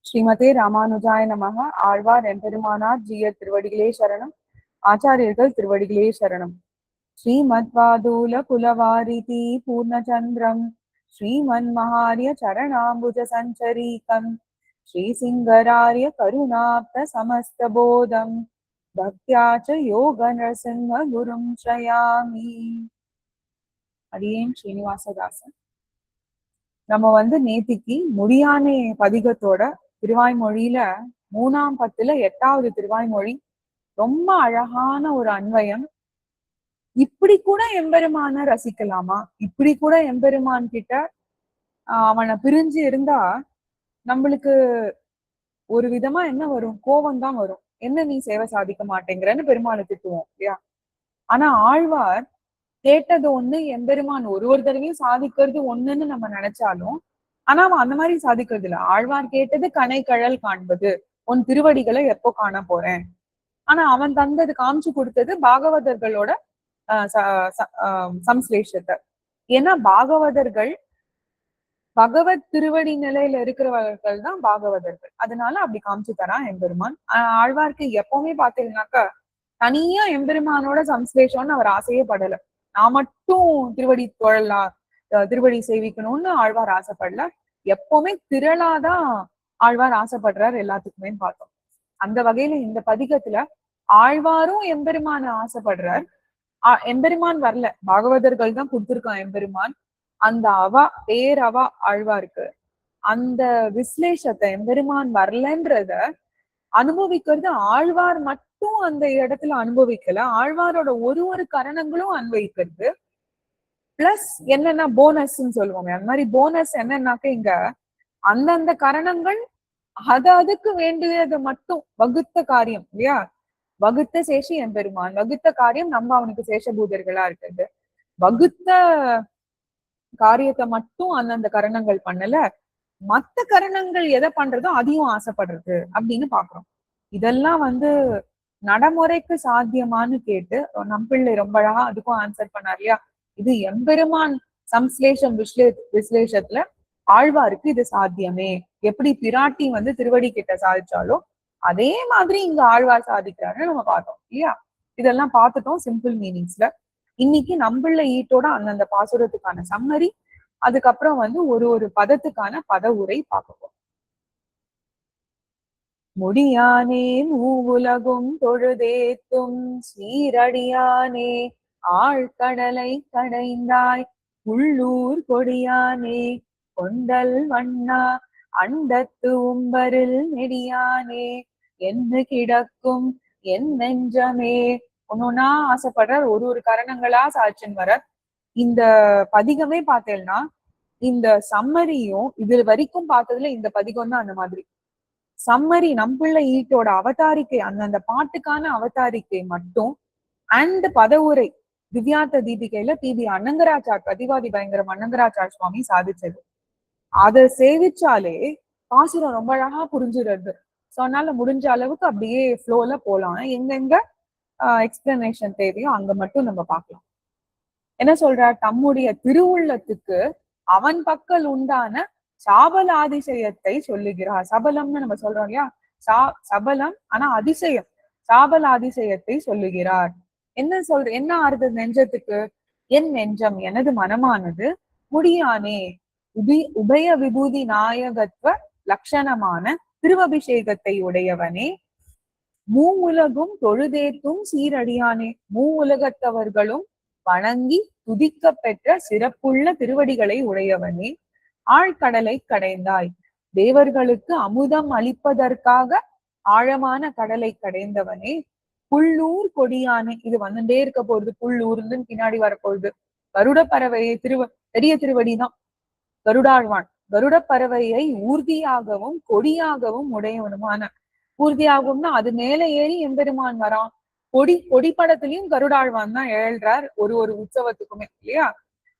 ஸ்ரீமதே ராமானுஜாய நமக. ஆழ்வார் எம்பெருமானார் ஜீயர் திருவடிகளே சரணம். ஆச்சாரியர்கள் திருவடிகளே சரணம். ஸ்ரீமத்வாதூல குலவாரிதி பூர்ணச்சந்திரம் ஸ்ரீமன் மகாரிய சரணாம்புஜ சஞ்சரீகம் ஸ்ரீசிங்கராரிய கருணாப்த சமஸ்தபோதம் பக்தியாச்ச யோக நரசிம்ம குரும் ஸ்ரயாமி. அடியேன் ஸ்ரீனிவாசதாசன். நம்ம நேத்திக்கு முடியானே பதிகத்தோட திருவாய்மொழியில 3ஆம் பத்துல 8வது திருவாய்மொழி ரொம்ப அழகான ஒரு அன்வயம். இப்படி கூட எம்பெருமான ரசிக்கலாமா? இப்படி கூட எம்பெருமான் கிட்ட அவனை பிரிஞ்சு இருந்தா நம்மளுக்கு ஒரு விதமா என்ன வரும்? கோபம் தான் வரும். என்ன நீ சேவை சாதிக்க மாட்டேங்கிறன்னு பெருமானை திட்டுவோம் இல்லையா? ஆனா ஆழ்வார் கேட்டது ஒண்ணு, எம்பெருமான் ஒரு தடவையும் சாதிக்கிறது ஒண்ணுன்னு நம்ம நினைச்சாலும், ஆனா அவன் அந்த மாதிரி சாதிக்கிறது இல்ல. ஆழ்வார் கேட்டது கனை கழல் காண்பது, உன் திருவடிகளை எப்போ காண போறேன். ஆனா அவன் தந்தது, காமிச்சு கொடுத்தது பாகவதர்களோட சம்ஸ்லேஷத்தை. ஏன்னா பாகவதர்கள் பகவத் திருவடி நிலையில இருக்கிறவர்கள் தான் பாகவதர்கள். அதனால அப்படி காமிச்சு தரான் எம்பெருமான். ஆழ்வார்க்கு எப்பவுமே பாத்தீங்கன்னாக்கா தனியா எம்பெருமானோட சம்ஸ்லேஷம்னு அவர் ஆசையே படல. நான் மட்டும் திருவடி தொழலாம், திருவடி சேவிக்கணும்னு ஆழ்வார் ஆசைப்படல. எப்பவுமே திரளாதான் ஆழ்வார் ஆசைப்படுறார் எல்லாத்துக்குமே பார்த்தோம். அந்த வகையில இந்த பதிகத்துல ஆழ்வாரும் எம்பெருமான ஆசைப்படுறார். எம்பெருமான் வரல, பாகவதர்கள் தான் கொடுத்திருக்கான் எம்பெருமான். அந்த பேரவா ஆழ்வாருக்கு அந்த விஸ்லேஷத்தை எம்பெருமான் வரலன்றத அனுபவிக்கிறது ஆழ்வார் மட்டும் அந்த இடத்துல அனுபவிக்கல, ஆழ்வாரோட ஒரு கரணங்களும் அனுபவிக்கிறது. பிளஸ் என்னன்னா போனஸ்ன்னு சொல்லுவாங்க. அந்த மாதிரி போனஸ் என்னன்னாக்க இங்க அந்தந்த கரணங்கள் அதுக்கு வேண்டியது மட்டும் வகுத்த காரியம் இல்லையா? வகுத்த சேஷி எம்பெருமான், வகுத்த காரியம் நம்ம அவனுக்கு சேஷபூதர்களா இருக்கிறது. வகுத்த காரியத்தை மட்டும் அந்தந்த கரணங்கள் பண்ணல, மத்த கரணங்கள் எதை பண்றதோ அதையும் ஆசைப்படுறது அப்படின்னு பாக்குறோம். இதெல்லாம் நடைமுறைக்கு சாத்தியமானு கேட்டு நம்பிள்ளை ரொம்ப அழகா அதுக்கும் ஆன்சர் பண்ணார் இல்லையா? இது எம்பெருமான் சம்ஸ்லேஷம் விஸ்லேஷத்துல ஆழ்வாருக்கு இது சாத்தியமே. எப்படி பிராட்டி திருவடி கிட்ட சாதிச்சாலோ அதே மாதிரி இங்க ஆழ்வார் சாதிக்கிறாருன்னு நம்ம பார்த்தோம் இல்லையா? இதெல்லாம் பார்த்துட்டோம் சிம்பிள் மீனிங்ஸ்ல. இன்னைக்கு நம்பிள்ளை ஈட்டோட அந்தந்த பாசுரத்துக்கான சம்மரி, அதுக்கப்புறம் ஒரு பதத்துக்கான பத உரை பார்ப்போம். முடியானே மூவுலகும் தொழுதேத்தும் சீரடியானே ஆழ்கடலை கடைந்தாய் உள்ளூர் கொடியானே கொண்டல் வண்ணா அண்டத்து உம்பரில் நெடியானே என்று கிடக்கும் என் நெஞ்சமே. ஒன்னொன்னா ஆசைப்படுறார், ஒரு கரணங்களா சாட்சின் வர. இந்த பதிகமே பார்த்தேன்னா இந்த சம்மரியும் இது வரைக்கும் பார்த்ததுல இந்த பதிகம் தான் அந்த மாதிரி. சம்மரி நம்பிள்ளை ஈட்டோட அவதாரிக்கை, அந்தந்த பாட்டுக்கான அவதாரிக்கை மட்டும் அண்ட் பதவுரை திவ்யார்த்த தீபிகையில பிபி அனங்கராச்சார், பிரதிவாதி பயங்கரம் அனங்கராச்சார் சுவாமி சாதிச்சது. அதை சேவிச்சாலே பாசுரம் ரொம்ப அழகா புரிஞ்சுடுறது. ஸோ அதனால முடிஞ்ச அளவுக்கு அப்படியே ஃப்ளோல போலாம். எங்கெங்க எக்ஸ்பிளனேஷன் தேவையோ அங்க மட்டும் நம்ம பார்க்கலாம். என்ன சொல்றார்? தம்முடைய திருவுள்ளத்துக்கு அவன் பக்கல் உண்டான சாபல அதிசயத்தை சொல்லுகிறார். சபலம்னு நம்ம சொல்றோம் இல்லையா? சபலம் ஆனா அதிசயம், சாபல அதிசயத்தை சொல்லுகிறார். என்ன ஆறுது நெஞ்சத்துக்கு? என் நெஞ்சம், எனது மனமானது முடியானே உபய விபூதி நாயகத்துவ லட்சணமான திருவபிஷேகத்தை உடையவனே மூவுலகும் தொழுதேத்தும் சீரடியானே. உலகத்தவர்களும் வணங்கி துதிக்க பெற்ற சிறப்புள்ள திருவடிகளை உடையவனே ஆழ்கடலை கடைந்தாய். தேவர்களுக்கு அமுதம் அளிப்பதற்காக ஆழமான கடலை கடைந்தவனே புள்ளூர் கொடியானே. இது வந்துட்டே இருக்க போகுது, புள்ளூர்னு பின்னாடி வரப்போகுது. கருட பறவையை பெரிய திருவடிதான் கருடாழ்வான். கருட பறவையை ஊர்தியாகவும் கொடியாகவும் உடையவனுமான. ஊர்தியாகும்னா அது மேல ஏறி எம்பெருமான் வரான். கொடி படத்திலையும் கருடாழ்வான் தான் ஏழ்றார் ஒரு உற்சவத்துக்குமே இல்லையா?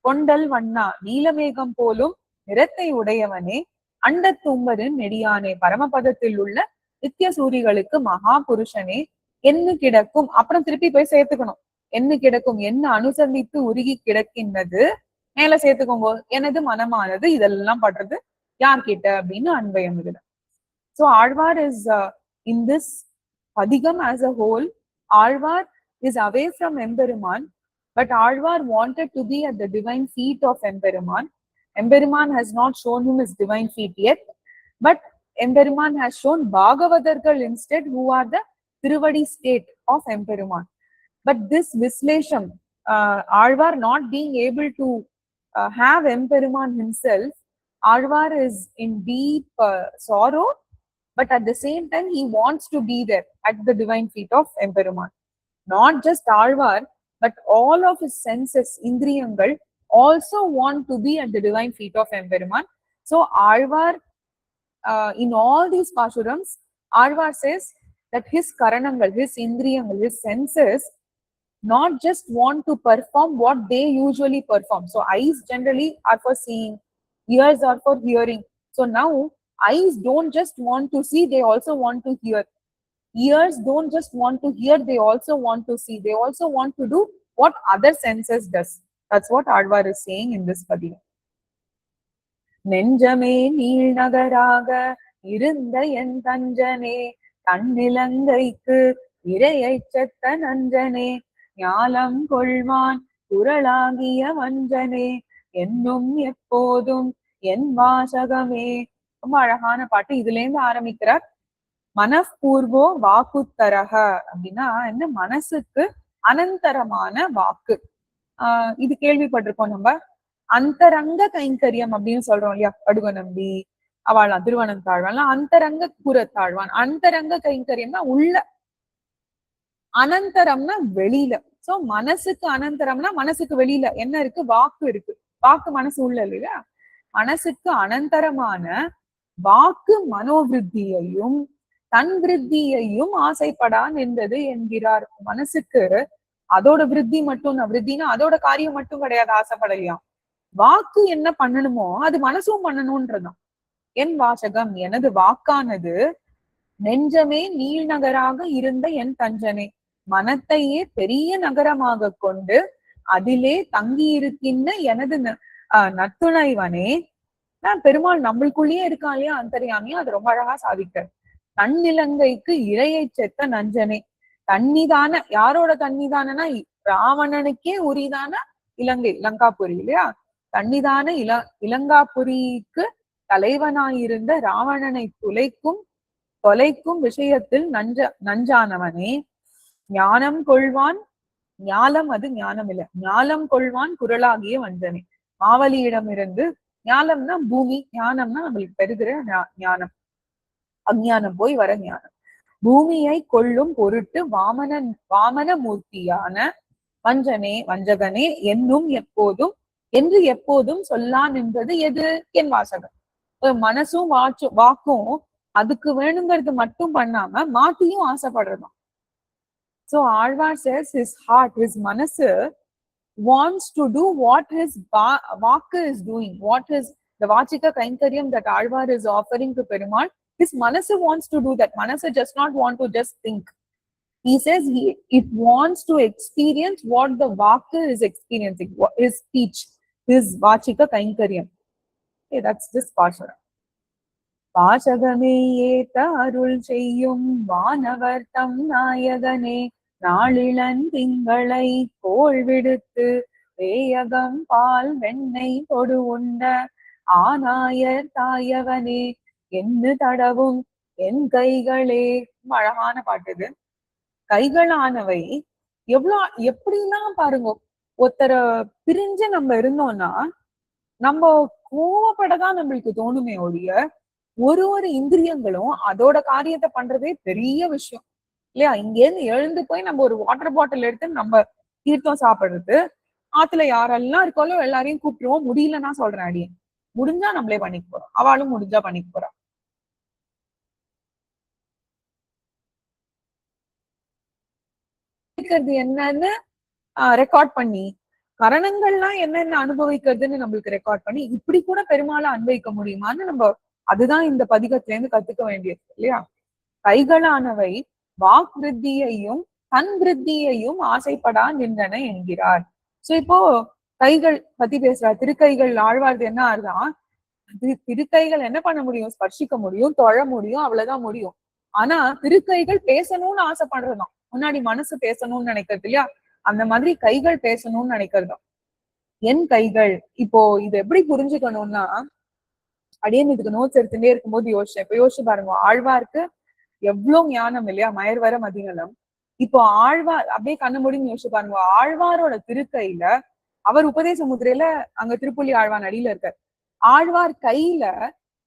கொண்டல் வண்ணா நீலமேகம் போலும் நிறத்தை உடையவனே அண்டத்தும்பரின் நெடியானே. பரமபதத்தில் உள்ள நித்திய சூரிகளுக்கு மகா புருஷனே என்ன கிடக்கும். அப்புறம் திருப்பி போய் சேர்த்துக்கணும். என்ன கிடக்கும், என்ன அனுசந்தித்து உருகி கிடக்கின்றது மேல சேர்த்துக்கோங்க. எனது மனமானது இதெல்லாம் படுறது யார்கிட்ட அப்படின்னு அன்பயம் இதுல. So Alvar is in this Padigam as a whole, Alvar is away from Emperuman, but Alvar wanted to be at the divine feet of Emperuman. Emperuman has not shown him his divine feet yet, but Emperuman has shown Bhagavadargal instead, who are the Tiruvadi state of Emperuman. But this Vislesham, Alvar not being able to have Emperuman himself, Alvar is in deep sorrow, but at the same time he wants to be there at the divine feet of Emperuman. Not just Alvar, but all of his senses, Indriyangal, also want to be at the divine feet of Emperuman. So Alvar, in all these Pashurams, Alvar says that his Karanangal, his Indriyangal, his senses not just want to perform what they usually perform. So eyes generally are for seeing, ears are for hearing. So now eyes don't just want to see, they also want to hear. Ears don't just want to hear, they also want to see. They also want to do what other senses does. That's what Alvar is saying in this Padiyam. நெஞ்சமே நீள் நகராக இருந்த என் தஞ்சனே, தன்னிலங்கைக்கு இரையைச் செத்த நஞ்சனே, ஞாலம் கொள்வான் குரலாகிய வஞ்சனே, என்னும் எப்போதும் என் வாசகமே. ரொம்ப அழகான பாட்டு. இதுல இருந்து ஆரம்பிக்கிறார். மனப்பூர்வோ வாக்குத்தரக அப்படின்னா என்ன? மனசுக்கு அனந்தரமான வாக்கு. இது கேள்விப்பட்டிருக்கோம் நம்ம. அந்தரங்க கைங்கரியம் அப்படின்னு சொல்றோம் இல்லையா? படுக நம்பி அவளாம் திருவனந்தாழ்வான் அந்தரங்க கூறத்தாழ்வான். அந்தரங்க கைங்கரியம்னா உள்ள, அனந்தரம்னா வெளியில. சோ மனசுக்கு அனந்தரம்னா மனசுக்கு வெளியில என்ன இருக்கு? வாக்கு இருக்கு. வாக்கு மனசு உள்ள இல்லையா? மனசுக்கு அனந்தரமான வாக்கு மனோவிருத்தியையும் தன் விருத்தியையும் ஆசைப்படா நின்றது என்கிறார். மனசுக்கு அதோட விருத்தி மட்டும், விருத்தினா அதோட காரியம் மட்டும் கிடையாது, ஆசைப்படலையா. வாக்கு என்ன பண்ணணுமோ அது மனசும் பண்ணணும்ன்றதான். என் வாசகம், எனது வாக்கானது நெஞ்சமே நீள் நகராக இருந்த என் தஞ்சனே, மனத்தையே பெரிய நகரமாக கொண்டு அதிலே தங்கி இருக்கின்ற எனது நத்துணைவனே. பெருமாள் நம்மளுக்குள்ளேயே இருக்கா இல்லையா, அந்தரியாமியா. அது ரொம்ப அழகா சாதிக்க. தன்னிலங்கைக்கு இரையை செத்த நஞ்சனே. தன்னிதான, யாரோட தன்னிதானனா ராவணனுக்கே உரிதான இலங்கை, லங்காபுரி இல்லையா? தன்னிதான இலங்காபுரிக்கு தலைவனாயிருந்த ராவணனை தொலைக்கும் விஷயத்தில் நஞ்சானவனே, ஞானம் கொள்வான். ஞாலம், அது ஞானம் இல்ல, ஞாலம் கொள்வான் குரலாகிய வஞ்சனே. மாவலியிடமிருந்து, ஞானம்னா பூமி, ஞானம்னா நம்மளுக்கு பெறுகிற ஞானம், அஞ்ஞானம் போய் வர ஞானம். பூமியை கொள்ளும் பொருட்டு வாமன மூர்த்தியான வஞ்சனே, வஞ்சகனே, என்னும் எப்போதும் என்று எப்போதும் சொல்லான் என்பது எது? என் வாசகம். மனசும் வாக்கும் அதுக்கு வேணுங்கிறது மட்டும் பண்ணாம மாத்தியும் ஆசைப்படுறதாம். So Alvar says his heart, his manasu wants to do what his Vakka is doing, what is the Vachika Kainkaryam that Alvar is offering to Perumal. His manasu wants to do that. Manasu does not want to just think. He says it wants to experience what the Vakka is experiencing, his speech, his Vachika Kainkaryam. Okay, that's this Pashara. பாசகமே ஏத்த அருள் செய்யும் வானவர் தம் நாயகனே, நாளிளன் திங்களை கோள் விடுத்து வேயகம் பால் வெண்ணெய் கொடு உண்ட ஆனாயர் தாயவனே, என்று தடவும் என் கைகளே. அழகான பாட்டு இது. கைகளானவை எப்படிலாம் பாருங்க. ஒருத்தரை பிரிஞ்சு நம்ம இருந்தோம்னா நம்ம கோவப்படதான் நம்மளுக்கு தோணுமே ஒழிய, ஒரு இந்திரியங்களும் அதோட காரியத்தை பண்றதே பெரிய விஷயம் இல்லையா? இங்க இருந்து எழுந்து போய் நம்ம ஒரு வாட்டர் பாட்டில் எடுத்து நம்ம தீர்த்தம் சாப்பிடுறது, ஆத்துல யாரெல்லாம் இருக்காலோ எல்லாரையும் கூப்பிடுவோம். முடியலன்னா சொல்றேன், அடியே முடிஞ்சா நம்மளே பண்ணிக்க போறோம், அவளும் முடிஞ்சா பண்ணிக்க போறா. என்னன்னு ரெக்கார்ட் பண்ணி, கரணங்கள்லாம் என்னென்ன அனுபவிக்கிறதுன்னு நம்மளுக்கு ரெக்கார்ட் பண்ணி, இப்படி கூட பெருமாளை அனுபவிக்க முடியுமான்னு நம்ம, அதுதான் இந்த பதிகத்துல இருந்து கத்துக்க வேண்டியது இல்லையா? கைகளானவை வாக் விருத்தியையும் தன் விருத்தியையும் ஆசைப்படா நின்றன என்கிறார். சோ இப்போ கைகள் பத்தி பேசுறார். திருக்கைகள் ஆழ்வார்து என்ன ஆறுதான், திருக்கைகள் என்ன பண்ண முடியும்? ஸ்பர்சிக்க முடியும், தொழ முடியும், அவ்வளவுதான் முடியும். ஆனா திருக்கைகள் பேசணும்னு ஆசைப்படுறதாம். முன்னாடி மனசு பேசணும்னு நினைக்கிறது இல்லையா? அந்த மாதிரி கைகள் பேசணும்னு நினைக்கிறதாம். என் கைகள். இப்போ இது எப்படி புரிஞ்சுக்கணும்னா, அடியேன் இதுக்கு நோட்ஸ் எடுத்துட்டே இருக்கும்போது யோசிச்சேன். இப்ப யோசிச்சு பாருங்க, ஆழ்வாருக்கு எவ்வளவு ஞானம் இல்லையா? மயர்வர மதிநலம். இப்போ ஆழ்வார் அப்படியே கண்ண முடின்னு யோசிச்சு பாருங்க, ஆழ்வாரோட திருக்கையில, அவர் உபதேச முதிரையில அங்க திருப்புலி ஆழ்வான் அடியில இருக்கார். ஆழ்வார் கையில,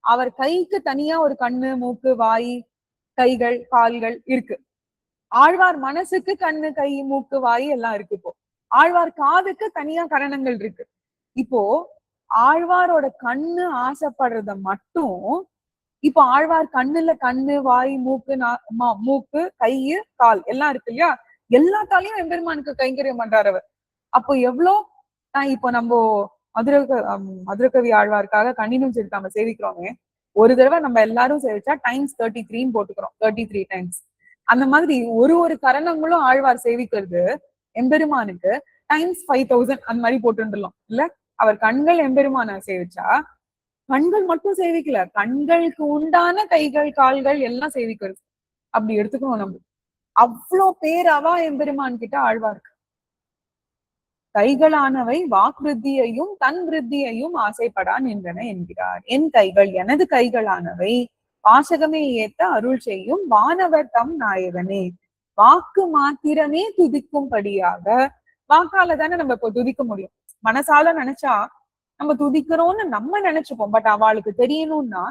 அவர் கைக்கு தனியா ஒரு கண்ணு, மூக்கு, வாய், கைகள், கால்கள் இருக்கு. ஆழ்வார் மனசுக்கு கண்ணு, கை, மூக்கு, வாய் எல்லாம் இருக்கு. இப்போ ஆழ்வார் காதுக்கு தனியா கரணங்கள் இருக்கு. இப்போ ஆழ்வாரோட கண்ணு ஆசைப்படுறத மட்டும், இப்போ ஆழ்வார் கண்ணுல கண்ணு, வாய், மூக்கு, மூக்கு, கை, கால் எல்லாம் இருக்கு இல்லையா? எல்லாத்தாலையும் எம்பெருமானுக்கு கைங்கரியம் பண்றாரு அவர். அப்போ எவ்வளோ இப்போ நம்ம மதுரகவி ஆழ்வாருக்காக கண்ணினும் சரி நம்ம சேவிக்கிறோமே, ஒரு தடவை நம்ம எல்லாரும் சேவிச்சா டைம்ஸ் 33 போட்டுக்கிறோம், 33 டைம்ஸ். அந்த மாதிரி ஒரு கரணங்களும் ஆழ்வார் சேவிக்கிறது எம்பெருமானுக்கு டைம்ஸ் 5000 அந்த மாதிரி போட்டுலாம் இல்ல? அவர் கண்கள் எம்பெருமான சேவிச்சா, கண்கள் மட்டும் சேவிக்கல, கண்களுக்கு உண்டான கைகள், கால்கள் எல்லாம் சேவிக்கிறது. அப்படி எடுத்துக்கணும் நம்ம. அவ்வளோ பேராவா எம்பெருமான் கிட்ட ஆழ்வாருக்கு. கைகளானவை வாக்ருத்தியையும் தன் விருத்தியையும் ஆசைப்படான் என்றன என்கிறார். என் கைகள், எனது கைகளானவை வாசகமே ஏத்த அருள் செய்யும் வானவர் தம் நாயகனே. வாக்கு மாத்திரமே துதிக்கும்படியாக, வாக்கால தானே நம்ம இப்போ துதிக்க முடியும். மனசால நினைச்சா நம்ம துதிக்கிறோம்னு நம்ம நினைச்சுப்போம். பட் அவளுக்கு தெரியணும்னா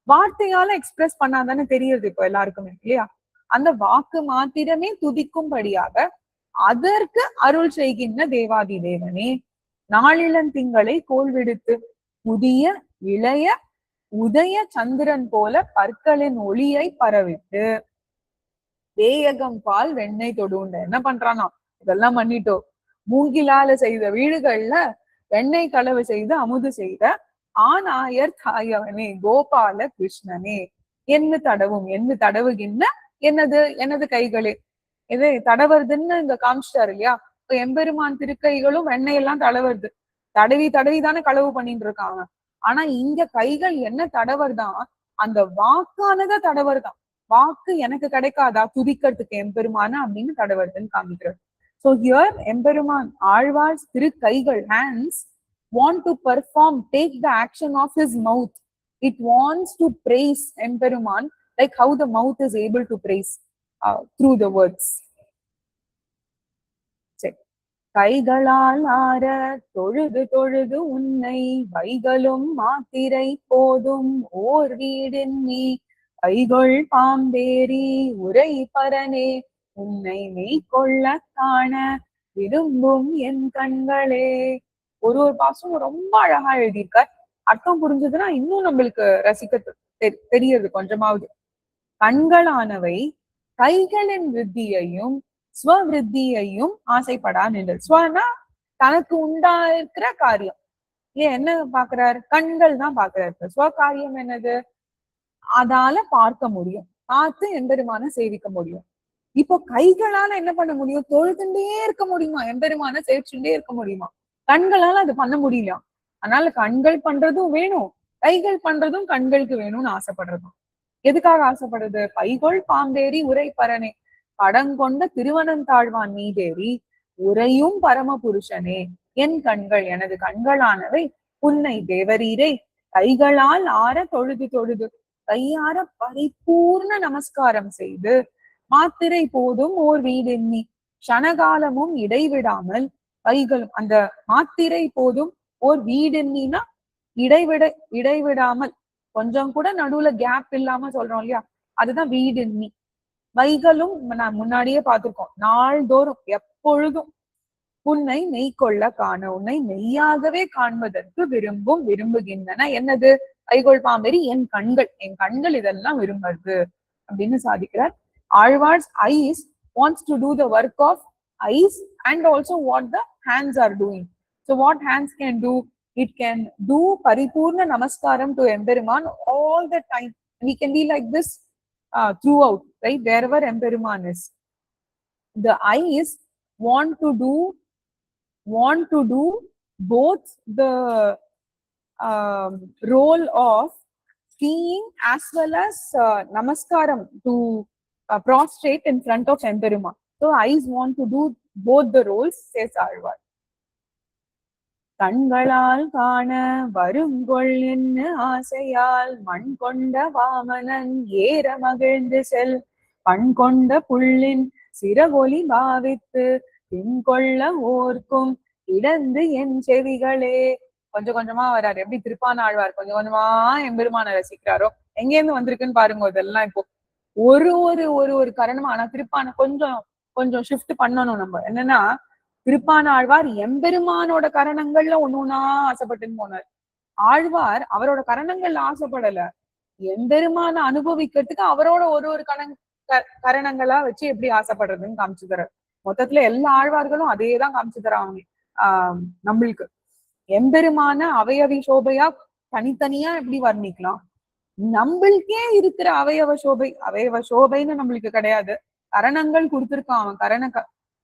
வார்த்தையால எக்ஸ்பிரஸ் பண்ணாதானே தெரியுது இப்போ எல்லாருக்குமே இல்லையா? அந்த வாக்கு மாத்திரமே துதிக்கும்படியாக அதற்கு அருள் செய்கின்ற தேவாதி தேவனே, நாளிலந்திங்களை கோல் விடுத்து புதிய இளைய உதய சந்திரன் போல பற்களின் ஒளியை பரவிட்டு தேயகம் பால் வெண்ணெய் தொடுண்ட. என்ன பண்றானா? இதெல்லாம் பண்ணிட்டோம். மூங்கிலால செய்த வீடுகள்ல வெண்ணெய் கலவை செய்து அமுது செய்த ஆனாயர் தாயவனே கோபால கிருஷ்ணனே, என்ன தடவும் என்ன தடவுகின்ற எனது கைகளே. இது தடவருதுன்னு இங்க காமிச்சிட்டாரு இல்லையா? இப்ப எம்பெருமான் திருக்கைகளும் வெண்ணெய் எல்லாம் தடவருது. தடவி தானே களவு பண்ணிட்டு இருக்காங்க. ஆனா இங்க கைகள் என்ன தடவர்தான்? அந்த வாக்கானத தடவர்தான். வாக்கு எனக்கு கிடைக்காதா துதிக்கிறதுக்கு எம்பெருமான அப்படின்னு தடவருதுன்னு காமிக்கிறார். So here எம்பெருமான் Alvars திருக்கைகள், hands, want to perform, take the action of his mouth. It wants to praise எம்பெருமான் like how the mouth is able to praise through the words. கைகளால் ஆற தொழுது தொழுது உன்னை வைகளும் மாத்திரை போதும் ஓர் வீடின் நீ கைகொள் பாம்பேரி உரை பரனே உன்னை மெய்கொள்ள காண விரும்பும் என் கண்களே. ஒரு பாசம் ரொம்ப அழகா எழுதியிருக்கார். அர்த்தம் புரிஞ்சதுன்னா இன்னும் நம்மளுக்கு ரசிக்க தெரியுது கொஞ்சமாவது. கண்களானவை கைகளின் விருத்தியையும் ஸ்வவிருத்தியையும் ஆசைப்படான் என்று. ஸ்வனா தனக்கு உண்டாயிருக்கிற காரியம். ஏன் என்ன பாக்குறாரு? கண்கள் தான் பாக்குறாரு. ஸ்வ காரியம் என்னது? அதால பார்க்க முடியும், பார்த்து எம்பெருமான சேவிக்க முடியும். இப்போ கைகளால என்ன பண்ண முடியும்? தொழுதுண்டே இருக்க முடியுமா? எம்பெருமான சேவிச்சுட்டே இருக்க முடியுமா? கண்களால அது பண்ண முடியல. அதனால கண்கள் பண்றதும் வேணும், கைகள் பண்றதும் கண்களுக்கு வேணும்னு ஆசைப்படுறதும். எதுக்காக ஆசைப்படுறது? கைகொள் பாம்பேரி உரை பரனே, படங்கொண்ட திருவனந்தாழ்வான் மீதேறி உரையும் பரம புருஷனே, என் கண்கள், எனது கண்களானவை உன்னை தேவரீரை கைகளால் ஆற தொழுது தொழுது கையார பரிபூர்ண நமஸ்காரம் செய்து மாத்திரை போதும் ஓர் வீடெண்ணி க்ஷணகாலமும் இடைவிடாமல் கைகளும். அந்த மாத்திரை போதும் ஓர் வீடெண்ணினா இடைவிடாமல், கொஞ்சம் கூட நடுவுல கேப் இல்லாம சொல்றோம் இல்லையா? அதுதான் வீடெண்ணி. வைகளும் நான் முன்னாடியே பார்த்திருக்கோம். நாள்தோறும் எப்பொழுதும் உன்னை மெய்கொள்ள காண, உன்னை மெய்யாகவே காண்பதற்கு விரும்புகின்றன. என்னது? கைகொள் பாம்பேரி என் கண்கள் இதெல்லாம் விரும்புறது அப்படின்னு சாதிக்கிறார். Alvars is wants to do the work of eyes and also what the hands are doing. So what hands can do? It can do paripurna namaskaram to Emperuman all the time. We can be like this throughout, right? Wherever Emperuman is. The eyes want to do both the role of seeing as well as namaskaram to prostrate in front of Emperuma. So eyes want to do both the roles, says Alvar. கண்களால் காண வருங்கொள் என்ன ஆசையால் மண் கொண்ட வாமனன் ஏற மகிழ்ந்து செல் பண் கொண்ட புள்ளின் சிறகொலி பாவித்து பின்கொள்ள ஓர்க்கும் இடந்து என் செவிகளே. கொஞ்சம் கொஞ்சமா வர்றாரு. எப்படி திருப்பான ஆழ்வார் கொஞ்சம் கொஞ்சமா எம்பெருமான ரசிக்கிறாரோ, எங்க இருந்து வந்திருக்குன்னு பாருங்க. இதெல்லாம் இப்போ ஒரு ஒரு ஒரு ஒரு கரணமா. ஆனா திருப்பான கொஞ்சம் கொஞ்சம் ஷிஃப்ட் பண்ணணும் நம்ம. என்னன்னா, திருப்பான ஆழ்வார் எம்பெருமானோட கரணங்கள்ல ஒண்ணுன்னா ஆசைப்பட்டுன்னு போனார். ஆழ்வார் அவரோட கரணங்கள்ல ஆசைப்படல, எம்பெருமான அனுபவிக்கிறதுக்கு அவரோட ஒரு ஒரு கரணங்களா வச்சு எப்படி ஆசைப்படுறதுன்னு காமிச்சு தர்றார். மொத்தத்துல எல்லா ஆழ்வார்களும் அதேதான் காமிச்சு தராங்க நம்மளுக்கு. எம்பெருமான அவயவி சோபையா தனித்தனியா எப்படி வர்ணிக்கலாம்? நம்மளுக்கே இருக்கிற அவயவ சோபைன்னு நம்மளுக்கு கிடையாது. கரணங்கள் கொடுத்திருக்கான் அவன்.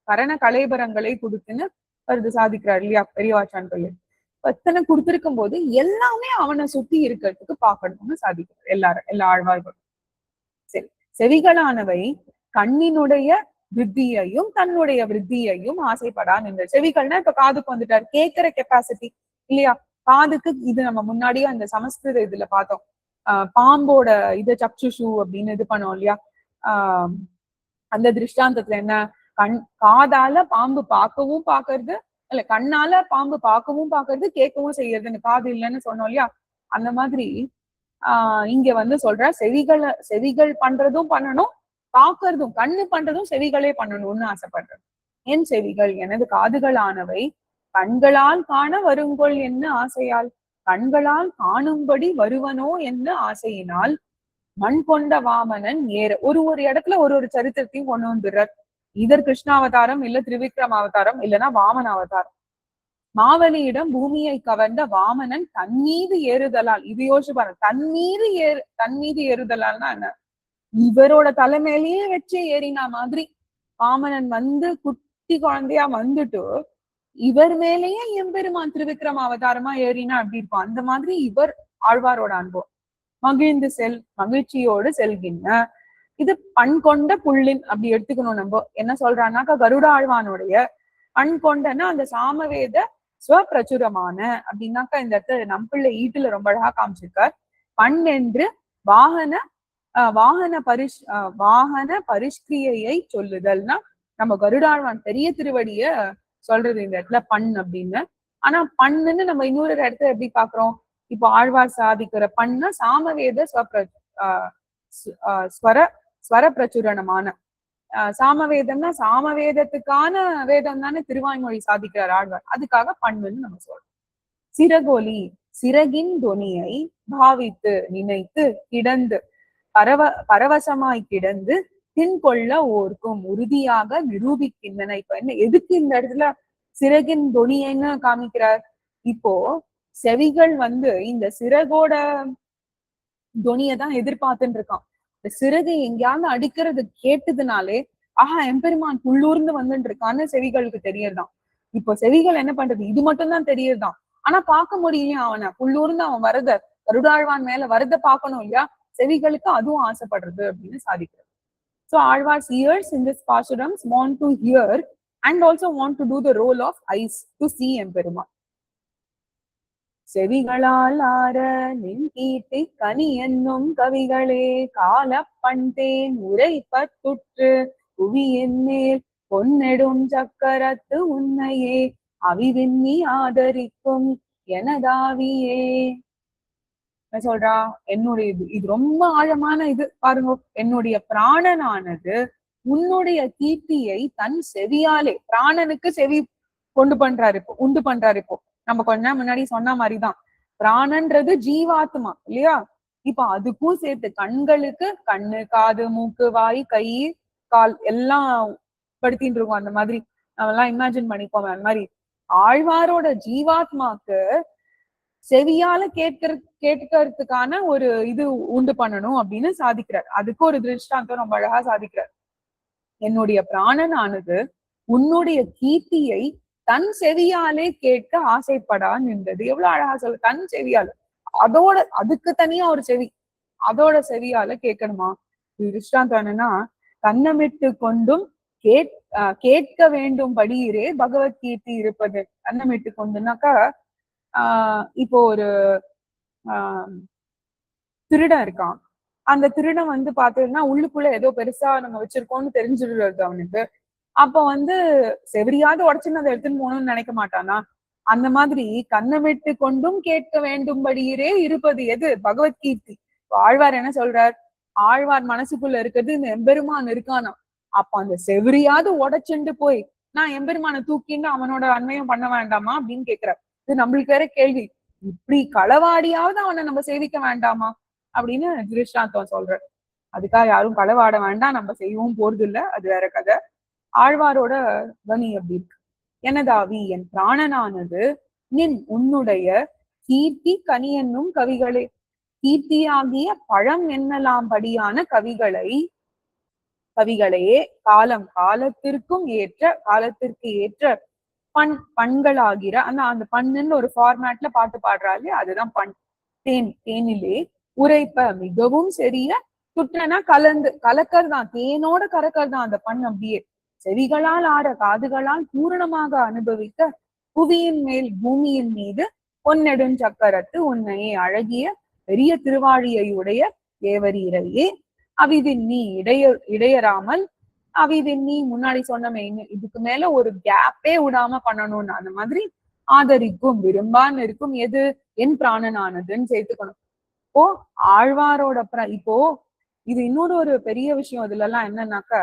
கரண கலைபரங்களை கொடுத்துன்னு வருது சாதிக்கிறார் இல்லையா பெரியவாச்சான் சொல்லி. எத்தனை கொடுத்திருக்கும் போது எல்லாமே அவனை சுத்தி இருக்கிறதுக்கு பாக்கணும்னு சாதிக்கிறார் எல்லா ஆழ்வார்களும். சரி, செவிகளானவை கண்ணினுடைய விருத்தியையும் தன்னுடைய விருத்தியையும் ஆசைப்படா நின்ற. செவிகள்னா இப்ப காதுக்கு வந்துட்டார், கேட்கிற கெப்பாசிட்டி இல்லையா காதுக்கு. இது நம்ம முன்னாடியே அந்த சமஸ்கிருத இதுல பார்த்தோம். பாம்போட இது சக்ஷுஷு அப்படின்னு இது பண்ணோம் இல்லையா. அந்த திருஷ்டாந்தத்துல என்ன, காதால பாம்பு பார்க்கவும் பாக்குறது, இல்ல கண்ணால பாம்பு பார்க்கவும் பாக்குறது, கேட்கவும் செய்யறதுன்னு காது இல்லைன்னு சொன்னோம் இல்லையா. அந்த மாதிரி இங்க வந்து சொல்ற செவிகள் பண்றதும் பண்ணணும், பாக்குறதும் கண்ணு பண்றதும் செவிகளே பண்ணணும்னு ஆசைப்படுறேன். என் செவிகள் எனது காதுகளானவை கண்களால் காண வருங்கொள் என்ன ஆசையால் கண்களால் காணும்படி வருவனோ என்ன ஆசையினால் மண் கொண்ட வாமனன் ஏற. ஒரு ஒரு இடத்துல ஒரு ஒரு சரித்திரத்தையும் கொண்டு வந்துடுறார். இதர் கிருஷ்ணாவதாரம், இல்ல திரிவிக்ரம் அவதாரம், இல்லைன்னா வாமன அவதாரம். மாவலியிடம் பூமியை கவர்ந்த வாமனன் தன்மீது ஏறுதலால், இது யோசிச்சு பாருங்க, தன்மீது ஏறுதலால்னா என்ன, இவரோட தலைமையிலேயே வச்சு ஏறினா மாதிரி. வாமனன் வந்து குட்டி குழந்தையா வந்துட்டு இவர் மேலேயே எம்பெருமான் திருவிக்ரம அவதாரமா ஏறினா அப்படி இருக்கும். அந்த மாதிரி இவர் ஆழ்வாரோட அனுபவம். மகிழ்ந்து மகிழ்ச்சியோடு செல்கின்ற இது பண் கொண்ட புள்ளின் அப்படி எடுத்துக்கணும். நம்ம என்ன சொல்றான்னாக்கா, கருட ஆழ்வானுடைய பண் கொண்டன்னா அந்த சாமவேத ஸ்வப்பிரச்சுரமான அப்படின்னாக்கா, இந்த இடத்துல நம்பிள்ளை ஈட்டுல ரொம்ப அழகா காமிச்சிருக்கார். பண் என்று வாகன பரிஷ்கிரியை சொல்லுதல்னா நம்ம கருடாழ்வான் பெரிய திருவடிய சொல்றது இந்த இடத்துல பண் அப்படின்னு. ஆனா பண்ணுன்னு நம்ம இன்னொரு இடத்துல எப்படி பாக்குறோம், இப்போ ஆழ்வார் சாதிக்கிற பண்ண சாமவேத ஸ்வர பிரச்சுரணமான சாமவேதம்னா சாமவேதத்துக்கான வேதம் தானே திருவாய்மொழி சாதிக்கிறார் ஆழ்வார். அதுக்காக பண்ணுன்னு நம்ம சொல்றோம். சிறகொலி சிறகின் தொனியை பாவித்து நினைத்து கிடந்து பரவசமாய் கிடந்து தின்கொள்ள ஓர்க்கும் உறுதியாக நிரூபிக்கின்றன. இப்ப என்ன, எதுக்கு இந்த இடத்துல சிறகின் தொனியன்னு காமிக்கிறார்? இப்போ செவிகள் வந்து இந்த சிறகோட தொனியை தான் எதிர்பார்த்துட்டு இருக்கான். இந்த சிறகு எங்கேயாவது அடிக்கிறது கேட்டதுனாலே ஆஹா எம்பெருமான் புள்ளூர்ந்து வந்துட்டு இருக்கான்னு செவிகளுக்கு தெரியறதான். இப்போ செவிகள் என்ன பண்றது, இது மட்டும் தான் தெரியறதான். ஆனா பார்க்க முடியலையா அவனை, புள்ளூர்ந்து அவன் வரத கருடாழ்வான் மேல வரத பார்க்கணும் இல்லையா. செவிகளுக்கு அதுவும் ஆசைப்படுறது அப்படின்னு சாதிக்கிறது. So Alvar's ears in this Pasurams want to hear and also want to do the role of eyes to see Emperuma. செவிகளால் ஆர நின் கீர்த்தி கனி என்னும் கவிகளே கால பண்தேன் உரைப்பத்துற்று புவியின் மேல் பொன்னெடும் சக்கரத்து உன்னையே அவிவின்னி ஆதரிக்கும் எனதாவியே. சொல்றா, என்னுடைய இது ரொம்ப ஆழமான இது பாருங்க. என்னுடைய பிராணனானது உன்னுடைய கீர்த்தியை தன் செவியாலே, பிராணனுக்கு செவி உண்டு பண்றாரு இப்போ. நம்ம கொஞ்ச நேரம் முன்னாடி சொன்ன மாதிரிதான், பிராணன்றது ஜீவாத்மா இல்லையா. இப்ப அதுக்கும் சேர்த்து கண்களுக்கு கண்ணு, காது, மூக்கு, வாய், கை, கால் எல்லாம் படுத்திட்டு இருக்கோம். அந்த மாதிரி நம்ம எல்லாம் இமேஜின் பண்ணிப்போம். அந்த மாதிரி ஆழ்வாரோட ஜீவாத்மாக்கு செவியால கேட்கறதுக்கான ஒரு இது உண்டு பண்ணணும் அப்படின்னு சாதிக்கிறார். அதுக்கு ஒரு திருஷ்டாந்தம் ரொம்ப அழகா சாதிக்கிறார். என்னுடைய பிராணனானது உன்னுடைய கீர்த்தியை தன் செவியாலே கேட்க ஆசைப்படா நின்றது. எவ்வளவு அழகா சொல்ல, தன் செவியால. அதோட அதுக்கு தனியா ஒரு செவி, அதோட செவியால கேட்கணுமா? திருஷ்டாந்தம் என்னன்னா, கண்ணமிட்டு கொண்டும் கேட்க வேண்டும் படியிரே பகவத்கீர்த்தி இருப்பது. கண்ணமிட்டு கொண்டுனாக்கா இப்போ ஒரு ஆஹ் திருடன் இருக்கான். அந்த திருடன் வந்து பாத்தீங்கன்னா உள்ளுக்குள்ள ஏதோ பெருசா நம்ம வச்சிருக்கோம்னு தெரிஞ்சிடுறது அவனுக்கு. அப்ப வந்து செவரியாவது உடச்சுன்னு அதை எடுத்துன்னு போகணும்னு நினைக்க மாட்டானா? அந்த மாதிரி கண்ணமிட்டு கொண்டும் கேட்க வேண்டும்படியிலே இருப்பது எது? பகவத்கீர்த்தி. ஆழ்வார் என்ன சொல்றார்? ஆழ்வார் மனசுக்குள்ள இருக்கிறது இந்த எம்பெருமான் இருக்கானா. அப்ப அந்த செவரியாவது உடைச்சுண்டு போய் நான் எம்பெருமானை தூக்கின்னு அவனோட அண்மையும் பண்ண வேண்டாமா அப்படின்னு கேட்கிறார். இது நம்மளுக்கு வேற கேள்வி. இப்படி களவாடியாவது அவனை நம்ம சேவிக்க வேண்டாமா அப்படின்னு திருஷ்டாந்தம் சொல்ற. அதுக்காக யாரும் களவாட வேண்டாம், நம்ம செய்யவும் போறது இல்ல, அது வேற கதை. ஆழ்வாரோட வனி அப்படி இருக்கு. எனதாவி என் பிராணனானது நின் உன்னுடைய கீர்த்தி கனி என்னும் கவிகளே, கீர்த்தியாகிய பழம் என்னலாம் படியான கவிகளையே காலத்திற்கு ஏற்ற பண்களாகிற அந்த பண்ணுன்னு ஒரு ஃபார்மேட்ல பாட்டு பாடுறாரு, அதுதான் பண். தேனிலே உரைப்ப மிகவும் சரிய சுற்றனா கலக்கர்தான், தேனோட கலக்கர்தான் அந்த பண். அப்படியே செவிகளால் ஆட காதுகளால் பூரணமாக அனுபவிக்க புவியின் மேல் பூமியின் மீது பொன்னெடுஞ்சக்கரத்து உன்னையே அழகிய பெரிய திருவாழியுடைய தேவரீரையே அவிதின் நீ இடையறாமல் அவிதின் நீ முன்னாடி சொன்னமே இதுக்கு மேல ஒரு கேப்பே விடாம பண்ணணும்னு அந்த மாதிரி ஆதரிக்கும் விரும்பான்னு இருக்கும் எது? என் பிராணனானதுன்னு சேர்த்துக்கணும். இப்போ ஆழ்வாரோட இப்போ இது இன்னொரு ஒரு பெரிய விஷயம் இதுல எல்லாம் என்னன்னாக்க,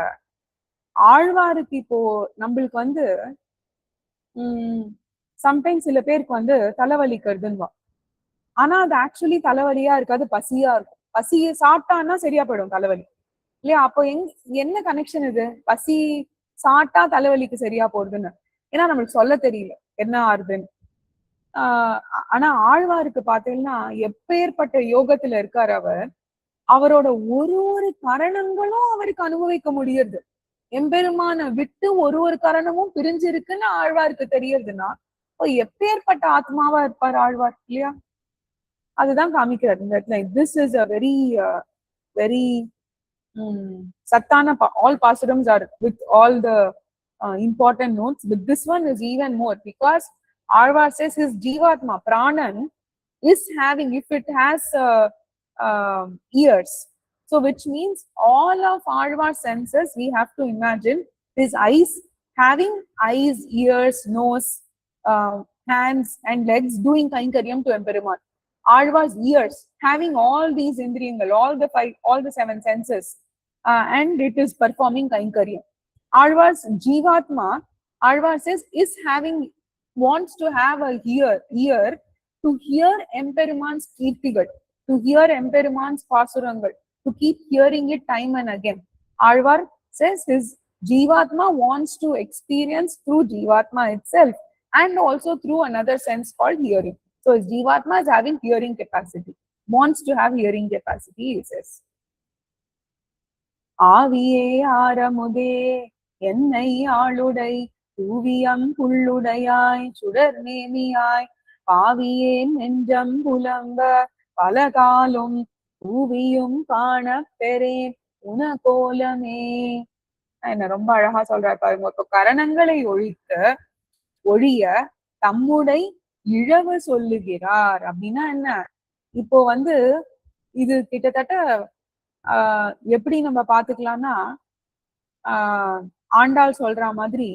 ஆழ்வாருக்கு இப்போ நம்மளுக்கு வந்து சம்டைம்ஸ் சில பேருக்கு வந்து தலைவலிக்கிறதுன்னு, ஆனா அது ஆக்சுவலி தலைவலியா இருக்காது, பசியா இருக்கும். பசியை சாப்பிட்டான்னா சரியா போயிடும் தலைவலி இல்லையா? அப்போ என்ன கனெக்ஷன் இது? பசி சாப்பிட்டா தலைவலிக்கு சரியா போறதுன்னு, ஏன்னா நம்மளுக்கு சொல்ல தெரியல என்ன ஆறுதுன்னு. ஆனா ஆழ்வாருக்கு பாத்தீங்கன்னா எப்பேற்பட்ட யோகத்துல இருக்காரு அவர். அவரோட ஒரு கரணங்களும் அவருக்கு அனுபவிக்க முடியுது. எம்பெருமான விட்டு ஒரு கரணமும் பிரிஞ்சிருக்குன்னு ஆழ்வாருக்கு தெரியறதுன்னா எப்பேற்பட்ட ஆத்மாவா இருப்பார் ஆழ்வார் இல்லையா? அதுதான் காமிக்கிறார் இந்த இடத்துல. This is a very very சத்தான all pasarams are with all the important notes, but this one is even more because Alvar says his jivatma pranan is having, if it has ears, so which means all of Alvar's senses we have to imagine his eyes having eyes, ears, nose, hands and legs doing kainkariam to Emperuman. Alvar's ears having all these indriyangal, all the seven senses, and it is performing kainkariam. Alvar's jivatma, Alvar says, is wants to have a ear to hear Emperuman's kirtigal, to hear Emperuman's pasurangal, to keep hearing it time and again. Alvar says his jivatma wants to experience through jivatma itself and also through another sense called hearing. So his jivatma is having hearing capacity, wants to have hearing capacity, he says. ஆவியே ஆரமுதே என்னை ஆளுடை தூவியம் புள்ளுடையாய் சுடர் நேமியாய் பாவியேன் நெஞ்சம் புலம்ப பலகாலும் பூவியும் காண பெறேன் உன கோலமே. என்ன ரொம்ப அழகா சொல்றாரு பாருங்க. இப்போ கரணங்களை ஒழிய தம்முடை இழவு சொல்லுகிறார் அப்படின்னா என்ன? இப்போ வந்து இது கிட்டத்தட்ட எப்படி நம்ம பாத்துக்கலாம்னா, ஆண்டாள் சொல்ற மாதிரி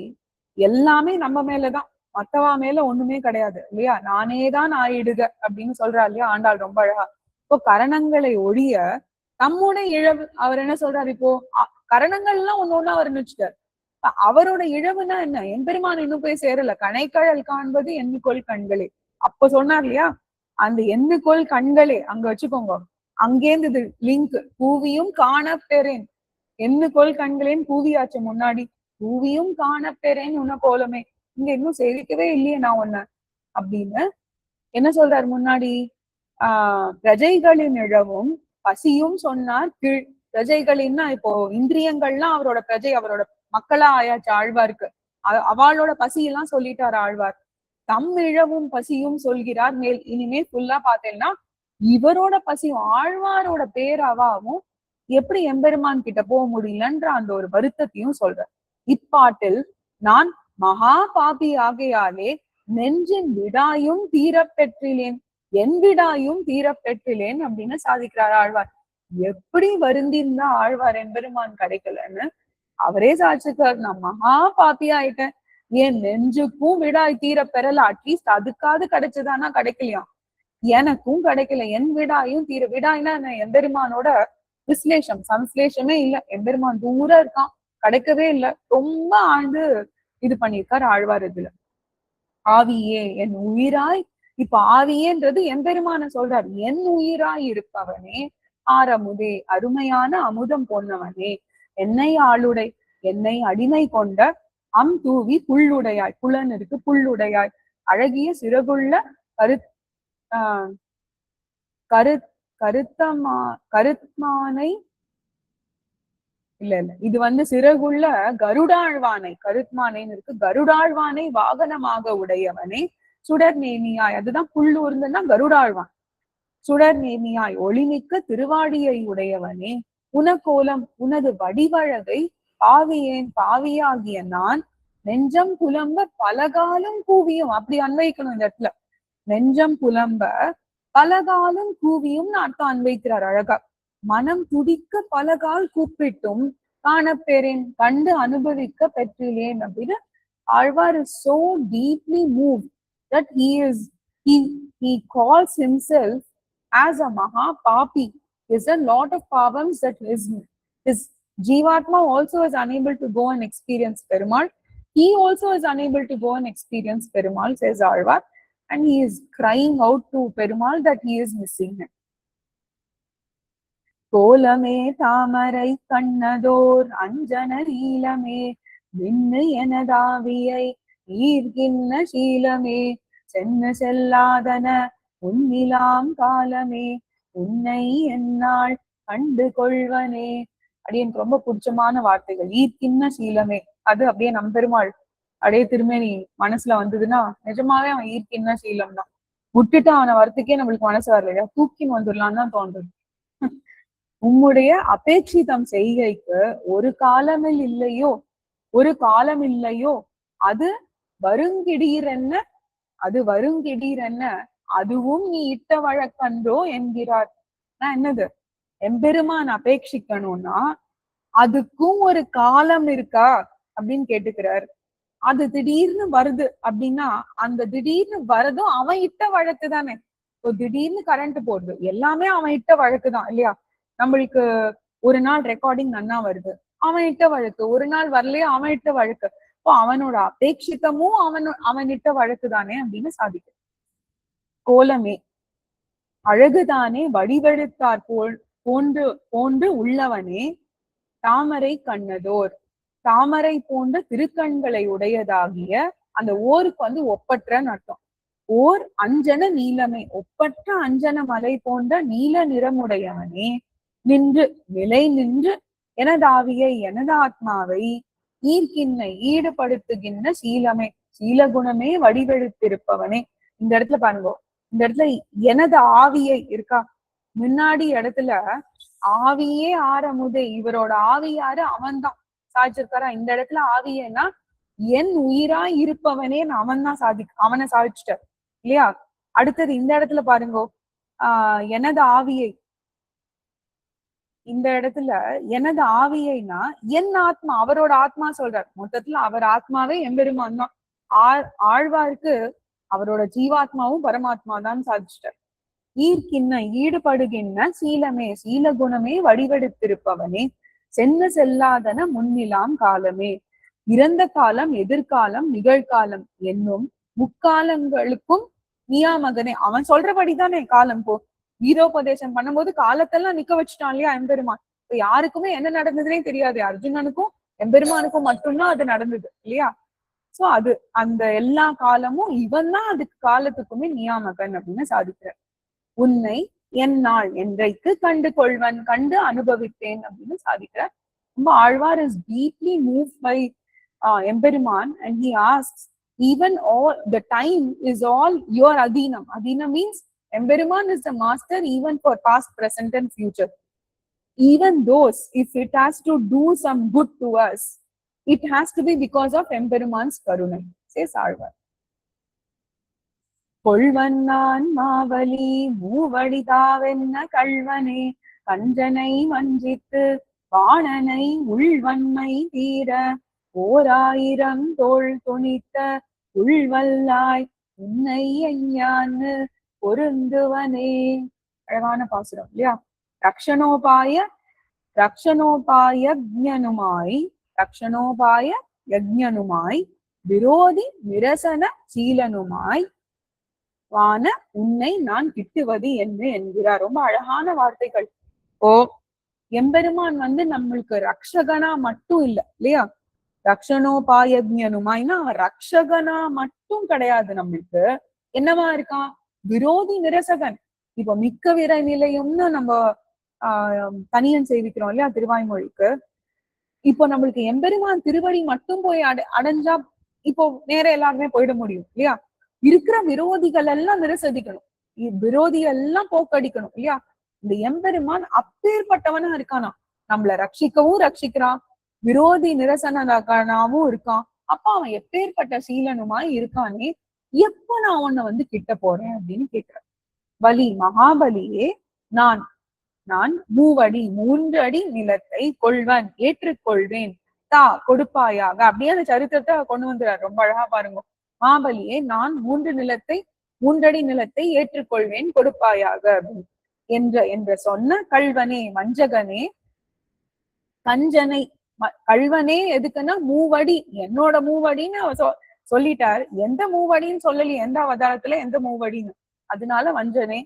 எல்லாமே நம்ம மேலதான், மத்தவா மேல ஒண்ணுமே கிடையாது இல்லையா? நானேதான் ஆயிடுக அப்படின்னு சொல்றா இல்லையா ஆண்டாள் ரொம்ப அழகா. இப்போ கரணங்களை ஒழிய தம்முடைய இழவு, அவர் என்ன சொல்றாரு? இப்போ கரணங்கள்லாம் ஒண்ணு அவர் நினைச்சிட்டார். அவரோட இழவுனா என்ன? எம்பெருமான் இன்னும் போய் சேரல. கணைக்கழல் காண்பது எண்ணுகோள் கண்களே. அப்ப சொன்னார் இல்லையா, அந்த எண்ணுகோள் கண்களே அங்க வச்சுக்கோங்க. அங்கேருந்து லிங்க், பூவியும் காண பெறேன், எண்ணுகோள் கண்களேன்னு பூவியாச்சு முன்னாடி, பூவியும் காண பெறேன் உன்ன கோலமே. இங்க இன்னும் சேவிக்கவே இல்லையே நான் ஒன்ன அப்படின்னு என்ன சொல்றாரு முன்னாடி? பிரஜைகளின் இழவும் பசியும் சொன்னார் கீழ். பிரஜைகளின்னா இப்போ இந்திரியங்கள்லாம் அவரோட பிரஜை, அவரோட மக்களா ஆயாச்சு ஆழ்வாருக்கு. அவளோட பசியெல்லாம் சொல்லிட்டார் ஆழ்வார். தம் இழவும் பசியும் சொல்கிறார் மேல். இனிமே ஃபுல்லா பார்த்தேன்னா இவரோட பசியும் ஆழ்வாரோட பேராவாவும் எப்படி எம்பெருமான் கிட்ட போக முடியலன்ற அந்த ஒரு வருத்தத்தையும் சொல்ற. இப்பாட்டில் நான் மகா பாபி ஆகையாலே நெஞ்சின் விடாயும் தீர பெற்றிலேன், என் விடாயும் தீர பெற்றிலேன் அப்படின்னு சாதிக்கிறார் ஆழ்வார். எப்படி வருந்திருந்தா ஆழ்வார் எம்பெருமான் கிடைக்கலன்னு அவரே சாதிச்சிருக்காரு. நான் மகா பாப்பி ஆயிட்டேன், என் நெஞ்சுக்கும் விடாய் தீர பெறல, அட்லீஸ்ட் அதுக்காவது கிடைச்சதானா கிடைக்கலையா, எனக்கும் கிடைக்கல, என் விடாயும் தீர. விடாய்னா எம்பெருமானோட விஸ்லேஷம் சம்ஸ்லேஷமே இல்ல, எம்பெருமான் தூரம் இருக்கான், கிடைக்கவே இல்லை, ரொம்ப ஆழ்ந்து இது பண்ணியிருக்காரு ஆழ்வார் இதுல. ஆவியே என் உயிராய், இப்ப ஆவியேன்றது எம்பெருமான சொல்றார், என் உயிராய் இருப்பவனே ஆரமுதே, அருமையான அமுதம் போன்னவனே, என்னை ஆளுடை, என்னை அடிமை கொண்ட தூவி புல்லுடையாய், புலன் இருக்கு புல்லுடையாய், அழகிய சிறகுள்ள கருத்மானை இல்ல இது சிறகுள்ள கருடாழ்வானை, கருத்மானைன்னு இருக்கு, கருடாழ்வானை வாகனமாக உடையவனே சுடர் நேமியாய், அதுதான் புல்லூர்ந்துன்னா கருடாழ்வான். சுடர் நேமியாய் ஒளிமிக்க திருவாடியை உடையவனே, உனக்கோலம் உனது வடிவழகை பாவியேன் பாவியாகிய நான் நெஞ்சம் புலம்ப பலகாலம் கூவியும், அப்படி அன்வைக்கணும் இந்த இடத்துல. நெஞ்சம் புலம்ப பலகாலம் கூவியும் அர்த்தம் அன்வைக்கிறார் அழகா. மனம் துடிக்க பலகால் கூப்பிட்டும் காணப்பெறேன், கண்டு அனுபவிக்க பெற்றிலேன் அப்படின்னு Alvar is so deeply moved that he calls himself as a maha papi. Is a lot of pavams that his Jivatma also is unable to go and experience Perumal. He also is unable to go and experience Perumal, says Alvar, and he is crying out to Perumal that he is missing him. கோலமே தாமரை கண்ணதோர் அஞ்சனீலமே, விண்ணு எனதாவியை ஈர்கின்ன சீலமே, சென்னு செல்லாதன உன்னிலாம் காலமே, உன்னை என்னால் கண்டு கொள்வனே. அப்படியே எனக்கு ரொம்ப பிடிச்சமான வார்த்தைகள். ஈர்க்கின்ன சீலமே, அது அப்படியே நம்பெருமாள் அப்படியே திருமேனி மனசுல வந்ததுன்னா நிஜமாவே அவன் ஈர்க்கின்ன சீலம் தான். விட்டுட்டு அவனை வரத்துக்கே நம்மளுக்கு மனசு வரலையா, தூக்கின்னு வந்துடலான்னு தான் தோன்றுது. உம்முடைய அபேட்சிதம் செய்கைக்கு ஒரு காலமில் இல்லையோ, ஒரு காலம் இல்லையோ, அது வருங்கிடீரென்ன, அது வருங்கிடீரென்ன, அதுவும் நீ இட்ட வழக்கன்றோ என்கிறார். என்னது, எம்பெருமான் அபேட்சிக்கணும்னா அதுக்கும் ஒரு காலம் இருக்கா அப்படின்னு கேட்டுக்கிறார். அது திடீர்னு வருது அப்படின்னா அந்த திடீர்னு வரதும் அவன் இட்ட வழக்கு தானே. திடீர்னு கரண்ட் போடுது, எல்லாமே அவன் இட்ட வழக்கு தான் இல்லையா. நம்மளுக்கு ஒரு நாள் ரெக்கார்டிங் நன்னா வருது, அவன் இட்ட வழக்கு. ஒரு நாள் வரலையே, அவன் இட்ட வழக்கு. இப்போ அவனோட அபேட்சிதமும் அவன் இட்ட வழக்கு தானே அப்படின்னு சாதிக்க. கோலமே அழகுதானே வடிவெடுத்தார் போன்று உள்ளவனே, தாமரை கண்ணதோர், தாமரை போன்ற திருக்கண்களை உடையதாகிய அந்த ஓருக்கு ஒப்பற்றன்னு அர்த்தம். ஓர் அஞ்சன நீலமே, ஒப்பற்ற அஞ்சன மலை போன்ற நீல நிறமுடையவனே, நின்று நிலை நின்று எனதாவியை எனது ஆத்மாவை ஈர்க்கின்ன ஈடுபடுத்துகின்ற சீலமே, சீலகுணமே வடிவெடுத்திருப்பவனே. இந்த இடத்துல பாருங்க, இந்த இடத்துல எனது ஆவியை இருக்கா, முன்னாடி இடத்துல ஆவியே ஆரமுதே, இவரோட ஆவி யாரு, அவன் தான் சாதிச்சிருக்காரா. இந்த இடத்துல ஆவியேன்னா என் உயிரா இருப்பவனே அவன் தான் அவனை சாதிச்சிட்டார் இல்லையா. அடுத்தது இந்த இடத்துல பாருங்க, எனது ஆவியை, இந்த இடத்துல எனது ஆவியைனா என் ஆத்மா, அவரோட ஆத்மா சொல்றார். மொத்தத்துல அவர் ஆத்மாவே எம்பெருமான் தான். ஆழ்வாருக்கு அவரோட ஜீவாத்மாவும் பரமாத்மா தான் சாதிச்சிட்டார். ஈர்க்கின்ன ஈடுபடுகின்ற சீலமே, சீலகுணமே வடிவெடுத்திருப்பவனே, சென்ன செல்லாதன முன்னிலாம் காலமே, இறந்த காலம் எதிர்காலம் நிகழ்காலம் என்னும் முக்காலங்களுக்கும் நீயா மகனே. அவன் சொல்றபடிதானே காலம். போ வீரோபதேசம் பண்ணும்போது காலத்தெல்லாம் நிக்க வச்சுட்டான் இல்லையா எம்பெருமான். இப்ப யாருக்குமே என்ன நடந்ததுன்னே தெரியாது, அர்ஜுனனுக்கும் எம்பெருமானுக்கும் மட்டும்தான் அது நடந்தது இல்லையா. சோ அது அந்த எல்லா காலமும் இவன் தான் அதுக்கு காலத்துக்குமே நியாமகன் அப்படின்னு சாதிக்கிறார். உன்னை என்னால் என்றைக்கு கண்டு கொள்வன், கண்டு அனுபவித்தேன் அப்படின்னு சாதிக்கிறார். ரொம்ப Alvar is deeply move by Emperuman and he asks even all the time is all your adinam. Adinam means Emperuman is the master even for past, present and future. Even those, if it has to do some good to us, it has to be because of Emperuman's karunai, says Alvar. கொள்வன்னான் மாவலி மூவடிதாவென்ன கள்வனே கஞ்சனை மஞ்சித்து வாணனை உள்வன்மை தீர ஓராயிரம் தோள் துணித்த உள்வல்லாய் உன்னை எஞ்ஞான்னு பொருந்துவனே. அழகான பாசுரம் இல்லையா? ரக்ஷணோபாய யஜ்ஞனுமாய் விரோதி நிரசன சீலனுமாய் வான உன்னை நான் கிட்டுவது என்று என்கிறார். ரொம்ப அழகான வார்த்தைகள். ஓ, எம்பெருமான் நம்மளுக்கு ரக்ஷகனா மட்டும் இல்லையா? ரக்ஷணோபாயஜ்ஞனுமாய்னா ரக்ஷகனா மட்டும் கிடையாது, நம்மளுக்கு என்னவா இருக்கான்? விரோதி நிரசகன். இப்போ மிக்க விர நிலையம்னு நம்ம தனியன் சேவிக்கிறோம் இல்லையா திருவாய்மொழிக்கு. இப்போ நம்மளுக்கு எம்பெருமான் திருவடி மட்டும் போய் அடைஞ்சா இப்போ நேர எல்லாருமே போயிட முடியும் இல்லையா? இருக்கிற விரோதிகள் எல்லாம் நிரசதிக்கணும், விரோதி எல்லாம் போக்கடிக்கணும் இல்லையா? இந்த எம்பெருமான் அப்பேற்பட்டவனா இருக்கானா, நம்மள ரட்சிக்கவும் ரட்சிக்கிறான், விரோதி நிரசனகானாவும் இருக்கான். அப்ப அவன் எப்பேற்பட்ட சீலனுமாய் இருக்கானே, எப்ப நான் உன்னை கிட்ட போறேன் அப்படின்னு கேட்கிறேன். பலி மகாபலியே, நான் மூவடி 3 அடி நிலத்தை கொள்வன் ஏற்றுக்கொள்வேன், தா கொடுப்பாயாக. அப்படியே அந்த சரித்திரத்தை கொண்டு வந்துறாரு, ரொம்ப அழகா பாருங்க. மகாபலியே, நான் 3 அடி நிலத்தை ஏற்றுக்கொள்வேன் கொடுப்பாயாக என்ற சொன்ன கள்வனே வஞ்சகனே கஞ்சனை. கள்வனே எதுக்குன்னா மூவடி, என்னோட மூவடின்னு சொல்லிட்டார். எந்த மூவடின்னு சொல்லலி, எந்த அவதாரத்துல எந்த மூவடின்னு. அதனால வஞ்சனே.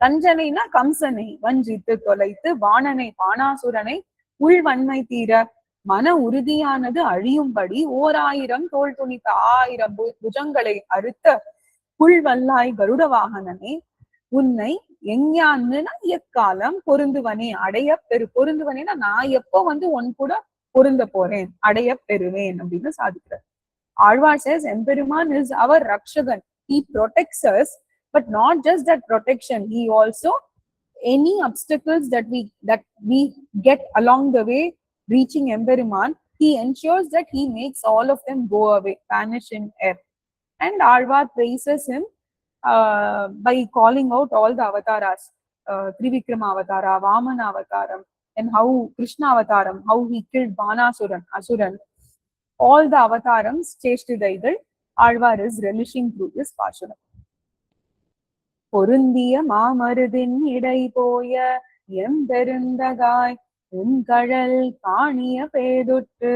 கஞ்சனைனா கம்சனை வஞ்சித்து தொலைத்து, வாணனை பாணாசுரனை உள்வன்மை தீர மன உறுதியானது அழியும்படி 1000 தோள் துணித்த 1000 புஜங்களை அறுத்த புல்வல்லாய் கருட வாகனனே, உன்னை எஞ்ஞான்னு எக்காலம் பொருந்துவனே அடைய பொருந்துவனேனா நான் எப்போ உன் கூட பொருந்த போறேன், அடைய பெறுவேன் அப்படின்னு சாதிக்கிறார். ஆழ்வார் says எம்பெருமான் is our rakshagan. He protects us, but not just that protection. He also, any obstacles that we get along the way reaching Emperuman, he ensures that he makes all of them go away, vanish in air. And Alvar praises him by calling out all the avataras, Trivikrama avatara, Vamana avataram, and how Krishna avataram, how he killed Asuran. All the avatarams, Cheshtidaigal, Alvar is relishing through this Pashanam. பொருந்திய மாமருதின் இடை போய எம்பெருந்தகாய் உன்கழல் காணிய பேதுற்று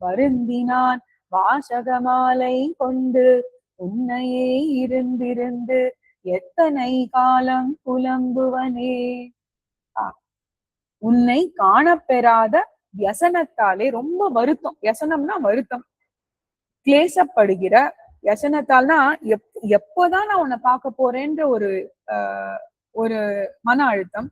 வருந்தினான் வாசகமாலை கொண்டு உன்னையே இருந்திருந்து எத்தனை காலம் புலம்புவனே. உன்னை காணப்பெறாத வியசனத்தாலே ரொம்ப வருத்தம். வியசனம்னா வருத்தம், கிளேசப்படுகிற. வியசனத்தால்னா எப்போதான் நான் உன்னை பார்க்க போறேன்ற ஒரு மன அழுத்தம்.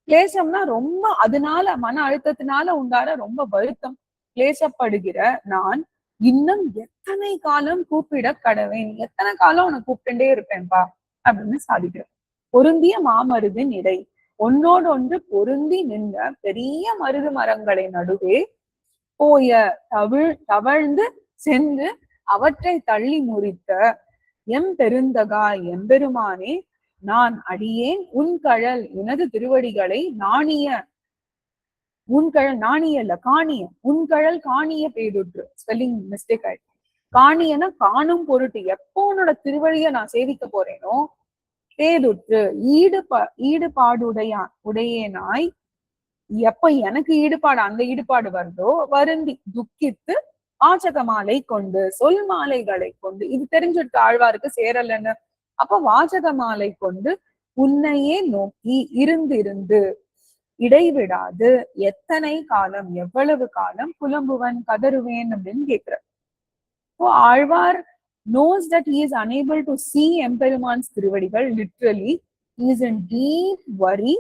கிளேசம்னா ரொம்ப, அதனால மன அழுத்தத்தினால உண்டார ரொம்ப வருத்தம், கிளேசப்படுகிற நான் இன்னும் எத்தனை காலம் கூப்பிட கடவேன், எத்தனை காலம் உன்னை கூப்பிட்டுட்டே இருப்பேன்பா அப்படின்னு சாதிக்கிறேன். பொருந்திய மாமருதின் இடை, ஒன்னோடு ஒன்று பொருந்தி நின்ற பெரிய மருது மரங்களை நடுவே போய தவழ்ந்து சென்று அவற்றை தள்ளி முறித்த எம்பெருந்தகாய் எம்பெருமானே, நான் அடியேன் உன் கழல் எனது திருவடிகளை நாணிய, உன்கழல் நாணியல்ல காணிய, உன்கழல் காணிய பேதுற்று, ஸ்பெல்லிங் மிஸ்டேக் ஆயிடுச்சு. காணியன காணும் பொருட்டு, எப்போ உன்னோட திருவடியை நான் சேவிக்க போறேனோ, பேதுற்று ஈடுபாடுடையேனாய், எப்ப எனக்கு ஈடுபாடு அந்த ஈடுபாடு வருதோ வருந்தி துக்கித்து வாசக மாலை கொண்டு, சொல் மாலைகளை கொண்டு, இது தெரிஞ்சுட்டு ஆழ்வாருக்கு சேரலன்னு. அப்ப வாசக மாலை கொண்டு உன்னையே நோக்கி இருந்து இடைவிடாது எத்தனை காலம், எவ்வளவு காலம் புலம்புவன் கதறுவேன் அப்படின்னு கேட்கிற. Alvar knows that he is unable to see Emperuman's திருவடிகள். Literally, he is in deep worry,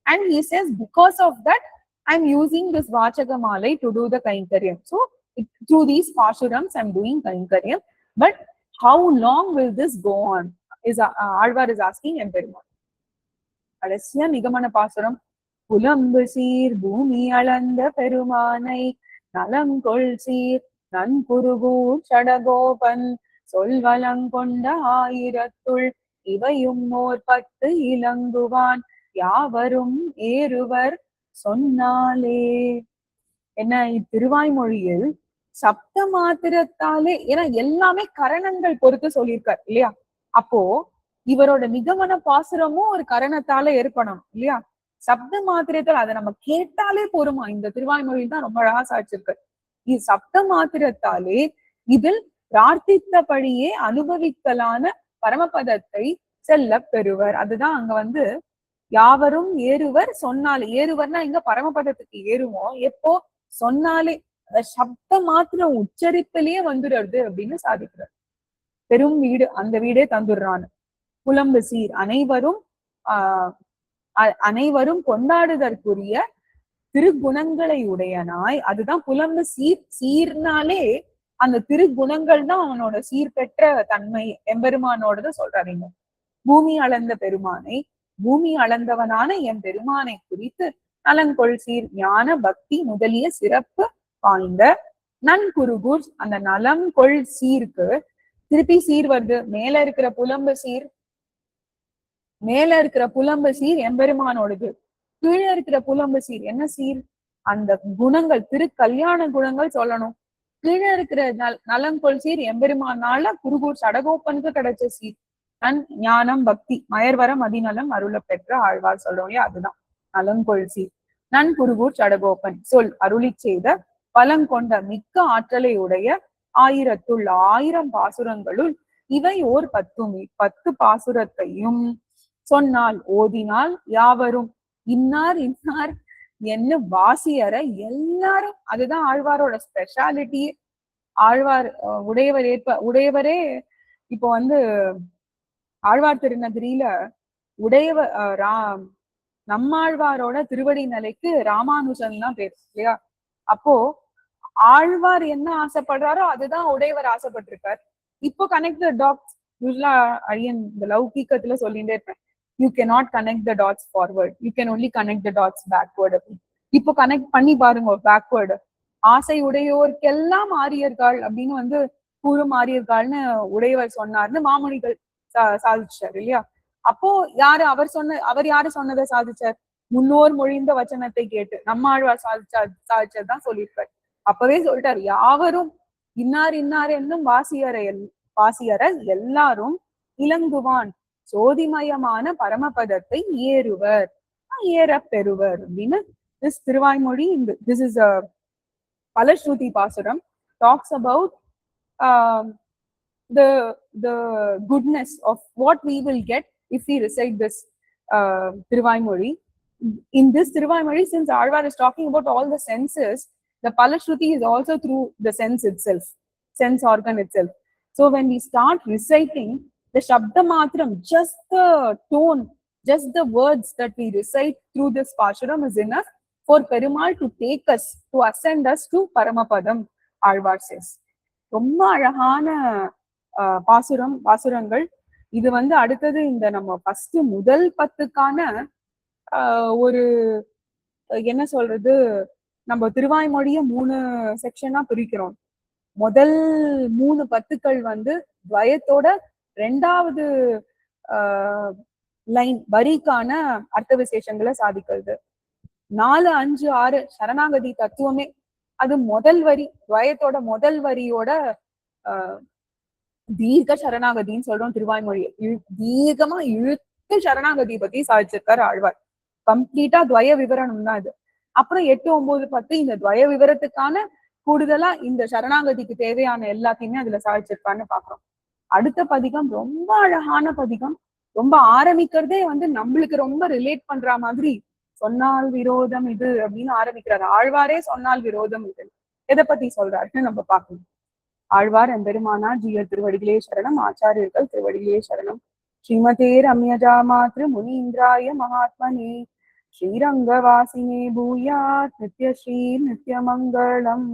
and he says, because of that, I'm using this Vachagamala to do the Kainkaryam. So, through these Pashurams, I'm doing Kainkaryam. But how long will this go on? Alvar is asking Emperuman. கடைசியா நிகமன பாசுரம். புலம்பு சீர் பூமி அளந்த பெருமானை நலங்கொள் சீர் நன்குருகூர் சடகோபன் சொல்வலங்கொண்ட ஆயிரத்துள் இவையும் ஓர் 10 இலங்குவான் யாவரும் ஏறுவர் சொன்னாலே. என்ன இத்திருவாய்மொழியில் சப்த மாத்திரத்தாலே, ஏன்னா எல்லாமே கரணங்கள் பொறுத்து சொல்லியிருக்கார் இல்லையா? அப்போ இவரோட நிகமன பாசுரமும் ஒரு கரணத்தால ஏற்படணும் இல்லையா? சப்த மாத்திரத்தால் அதை நம்ம கேட்டாலே போருமா? இந்த திருவாய்மொழியில் தான் ரொம்ப அழகா சாட்சிருக்கு. இது சப்த மாத்திரத்தாலே இதில் பிரார்த்தித்தபடியே அனுபவிக்கலான பரமபதத்தை செல்ல பெறுவர். அதுதான் அங்க யாவரும் ஏறுவர் சொன்னாலே. ஏறுவர்னா இங்க பரமபதத்துக்கு ஏறுவோம் எப்போ? சொன்னாலே, அந்த சப்த மாத்திரம் உச்சரிப்பிலேயே வந்துடுறது அப்படின்னு சாதிக்கிறார். பெரும் வீடு, அந்த வீடே தந்துடுறான்னு. புலம்பு சீர், அனைவரும் கொண்டாடுதற்குரிய திருக்குணங்களை உடையனாய். அதுதான் புலம்பு சீர். சீர்னாலே அந்த திருக்குணங்கள் தான் அவனோட சீர் பெற்ற தன்மை. எம்பெருமானோடது சொல்றாருங்க. பூமி அளந்த பெருமானை, பூமி அளந்தவனான என் பெருமானை குறித்து நலங்கொள் சீர் ஞான பக்தி முதலிய சிறப்பு வாய்ந்த நன்குருகூர். அந்த நலம் கொள் சீருக்கு திருப்பி சீர் வருது. மேல இருக்கிற புலம்பு சீர், மேல இருக்கிற புலம்பு சீர் எம்பெருமானோடது. கீழே இருக்கிற புலம்பு சீர் என்ன சீர்? அந்த குணங்கள், திரு கல்யாண குணங்கள் சொல்லணும். கீழே இருக்கிற நலங்கொள் சீர் எம்பெருமானால குருகூர் சடகோப்பனுக்கு கிடைச்ச சீர். ஞானம் பக்தி மயர்வரம் அதிநலம் அருள பெற்ற ஆழ்வார் சொல்றோம் இல்லையா? அதுதான் நலங்கொள் சீர். குருகூர் சடகோப்பன் சொல் அருளி செய்த பலங்கொண்ட மிக்க ஆற்றலை உடைய 1000 பாசுரங்களுள் இவை ஓர் 10 பாசுரத்தையும் சொன்னால் ஓதினால் யாவரும் இன்னார் இன்னார் என்ன வாசியற எல்லாரும். அதுதான் ஆழ்வாரோட ஸ்பெஷாலிட்டி. ஆழ்வார் உடையவரே இப்போ ஆழ்வார் திருநகரியில நம்மாழ்வாரோட திருவடி நிலைக்கு ராமானுஜன் தான் பேர் இல்லையா? அப்போ ஆழ்வார் என்ன ஆசைப்படுறாரோ அதுதான் உடையவர் ஆசைப்பட்டிருக்கார். இப்போ கனெக்ட் த டாட்ஸ். யூஸ்வலா அழியன் இந்த லௌகீகத்துல சொல்லிட்டே இருப்பேன், you cannot connect the dots forward, you can only connect the dots backward. இப்போ கனெக்ட் பண்ணி பாருங்க பேக்வர்டு. ஆசை உடையோருக்கெல்லாம் ஆரியர்கள் அப்படின்னு கூறும் ஆரியர்கள்னு உடையவர் சொன்னார்னு மாமுனிகள் சாதிச்சார் இல்லையா? அப்போ அவர் யாரு சொன்னதை சாதிச்சார்? முன்னோர் மொழிந்த வச்சனத்தை கேட்டு நம்மாழ்வார் சாதிச்சதுதான் சொல்லியிருக்கார். அப்பவே சொல்லிட்டார், யாவரும் இன்னார் இன்னார் என்னும் வாசியர எல்லாரும் இலங்குவான் சோதிமயமான பரமபதத்தை ஏறுவர் ஏற பெறுவர் அப்படின்னு திருவாய்மொழி. திஸ் இஸ் a பலஸ்ருதி பாசுரம், talks about the goodness of what we will get if we recite this Tiruvaimozhi. In this Tiruvaimozhi, since Alvar is talking about all the senses, the Palashruti is also through the sense itself, sense organ itself. So when we start reciting the Shabda Matram, just the tone, just the words that we recite through this Pashuram is enough for Perumal to take us, to ascend us to Paramapadam, Alvar says. ரொம்ப அழகான பாசுரங்கள் இது. அடுத்தது இந்த நம்ம first முதல் 10க்கான ஒரு என்ன சொல்றது, நம்ம திருவாய்மொழிய 3 செக்ஷனா பிரிக்கிறோம். முதல் 3 பத்துக்கள் துவயத்தோட 2வது லைன் வரிக்கான அர்த்த விசேஷங்களை சாதிக்கிறது. 4, 5, 6 சரணாகதி தத்துவமே. அது முதல் வரி, துவயத்தோட முதல் வரியோட தீர்க்க சரணாகதின்னு சொல்றோம் திருவாய்மொழி. தீர்க்கமா இழுத்து சரணாகதி பத்தி சாதிச்சிருக்காரு ஆழ்வார். கம்ப்ளீட்டா துவய விவரணம் தான் இது. அப்புறம் 8, 9, 10 இந்த துவய விவரத்துக்கான கூடுதலா இந்த சரணாகதிக்கு தேவையான எல்லாத்தையுமே அதுல சாதிச்சிருக்கான்னு பாக்குறோம். அடுத்த பதிகம் ரொம்ப அழகான பதிகம். ரொம்ப ஆரம்பிக்கிறதே நம்மளுக்கு ரொம்ப ரிலேட் பண்ற மாதிரி, சொன்னால் விரோதம் இது அப்படின்னு ஆரம்பிக்கிறாரு. ஆழ்வாரே சொன்னால் விரோதம் இது எதை பத்தி சொல்றாருன்னு நம்ம பார்க்கணும். ஆழ்வார் எம்பெருமானார் ஜீயர் திருவடிகளே சரணம், ஆச்சாரியர்கள் திருவடிகளே சரணம். ஸ்ரீமதே ரம்யஜா மாத்ரு முனீந்திராய மகாத்மனே ஸ்ரீரங்கவாசினே பூயாத் நித்யஸ்ரீ நித்யமங்களம்.